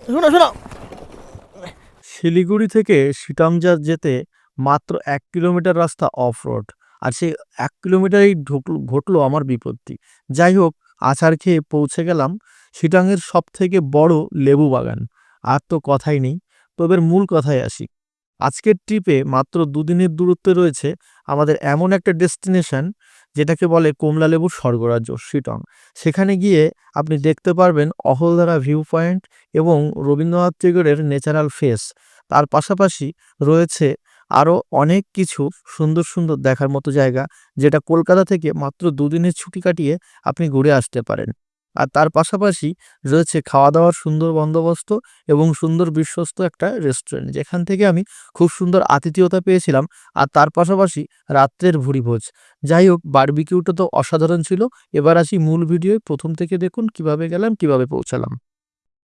শোনো শোনো, শিলিগুড়ি থেকে সিটামজার যেতে মাত্র 1 কিলোমিটার রাস্তা অফ রোড। আর সেই 1 কিলোমিটারেই ঘটলো আমার বিপত্তি। যাই হোক, আছাড় খেয়ে পৌঁছে গেলাম শিটাংয়ের সব থেকে বড় লেবু বাগান। আর তো কথাই নেই। তবে মূল কথায় আসি। আজকের ট্রিপে মাত্র 2 দিনের দূরত্বে রয়েছে আমাদের এমন একটা ডেস্টিনেশন যেটাকে বলে কমলালেবুর স্বর্গরাজ্য শিটং। সেখানে গিয়ে আপনি দেখতে পারবেন অহলধারা ভিউ পয়েন্ট এবং রবীন্দ্রনাথ টেগোরের ন্যাচারাল ফেস। তার পাশাপাশি রয়েছে আরও অনেক কিছু সুন্দর সুন্দর দেখার মতো জায়গা, যেটা কলকাতা থেকে মাত্র 2 দিনের ছুটি কাটিয়ে আপনি ঘুরে আসতে পারেন। আর তার পাশাপাশি রয়েছে খাওয়া দাওয়ার সুন্দর বন্দোবস্ত এবং সুন্দর বিশ্বস্ত একটা রেস্টুরেন্ট, যেখান থেকে আমি খুব সুন্দর আতিথেয়তা পেয়েছিলাম। আর তার পাশাপাশি রাত্রের ভুরিভোজ। যাই হোক, বারবিকিউটা তো অসাধারণ ছিল। এবার আসি মূল ভিডিওয়, প্রথম থেকে দেখুন কিভাবে গেলাম, কিভাবে পৌঁছালাম।